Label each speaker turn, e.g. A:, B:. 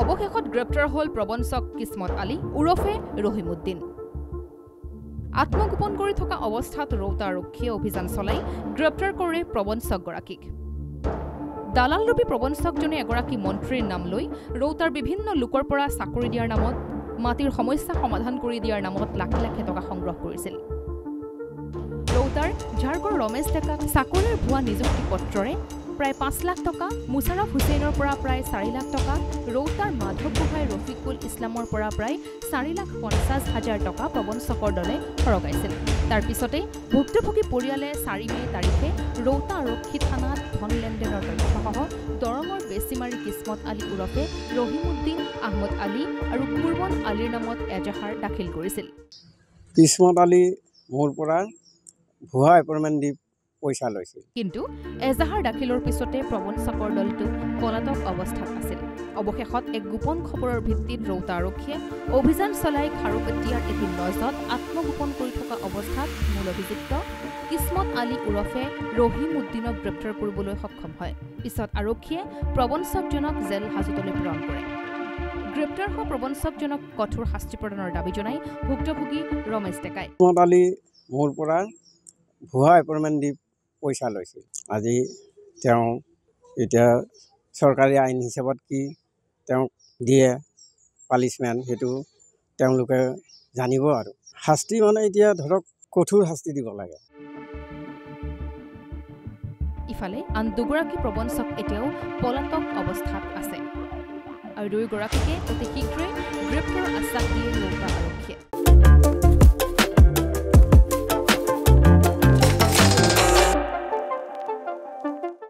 A: অৱশেষত গ্ৰেপ্তাৰ হ'ল প্ৰবঞ্চক কিসমত আলী উৰফে ৰহিমউদ্দিন। আত্মগোপন কৰি থকা অৱস্থাত ৰৌতা আৰক্ষীয়ে অভিযান চলাই গ্ৰেপ্তাৰ কৰে প্ৰবঞ্চকগৰাকীক। দালালৰূপী প্ৰবঞ্চকজনে এগৰাকী মন্ত্ৰীৰ নাম লৈ ৰৌতাৰ বিভিন্ন লোকৰ পৰা চাকৰি দিয়াৰ নামত মাটিৰ সমস্যা সমাধান কৰি দিয়াৰ নামত লাখ লাখ টকা সংগ্ৰহ কৰিছিল। ৰৌতাৰ ঝাৰগড় ৰমেশ ডেকাক চাকৰিৰ ভুৱা নিযুক্তি পত্ৰৰে প্ৰায় ৫ লাখ টকা, মুছাৰফ হুছেইনৰ পৰা প্ৰায় ৪ লাখ টকা, ৰৌতাৰ মাধৱ গোহাঁই ৰফিকুল ইছলামৰ পৰা প্ৰায় ৪,৫০,০০০ টকা প্ৰবঞ্চকৰ দলে সৰকাইছিল। তাৰ পিছতে ভুক্তভোগী পৰিয়ালে ৪ মে তাৰিখে ৰৌতা আৰক্ষী থানাত ধন লেনদেনৰ তথ্যসহ দৰঙৰ বেছিমাৰী কিসমত আলী উৰফে ৰহিমউদ্দিন, আহমদ আলী আৰু কুৰবন আলীৰ নামত এজাহাৰ দাখিল কৰিছিল।
B: কিসমত আলী মোৰ পৰা ভুৱা এপইণ্টমেণ্ট দি পইচা লৈছিল। কিন্তু
A: এজাহাৰ দাখিলৰ পিছতে প্ৰবঞ্চকৰ দলটো পলাতক অৱস্থাত আছিল। অৱশেষত এক গোপন খবৰৰ ভিত্তিত ৰৌতা আৰক্ষীয়ে অভিযান চলাই খাৰুপেটীয়াৰ এটি লজত আত্মগোপন কৰি থকা অৱস্থাত মূল অভিযুক্ত কিসমত আলী উৰফে ৰহিমউদ্দিনক গ্ৰেপ্তাৰ কৰিবলৈ সক্ষম হয়। পিছত আৰক্ষীয়ে প্ৰবঞ্চকজনক জেল হাজতলৈ প্ৰেৰণ কৰে। গ্ৰেপ্তাৰ হোৱা প্ৰবঞ্চকজনক কঠোৰ শাস্তি প্ৰদানৰ দাবী জনাই ভুক্তভোগী ৰমেশ ডেকাই।
B: কিসমত আলী মোৰ পৰা ভুৱা এপইণ্টমেণ্ট দি পইচা লৈছিল। আজি তেওঁ এতিয়া চৰকাৰী আইন হিচাপত কি তেওঁক দিয়ে পানিছমেণ্ট, সেইটো তেওঁলোকে জানিব। আৰু শাস্তি মানে এতিয়া ধৰক কঠোৰ শাস্তি দিব লাগে।
A: ইফালে আন দুগৰাকী প্ৰবঞ্চক এতিয়াও পলাতক অৱস্থাত আছে আৰু দুয়োগৰাকীকে অতি শীঘ্ৰে গ্ৰেপ্তাৰৰ আশ্বাস দিয়ে ৰৌতা আৰক্ষীয়ে।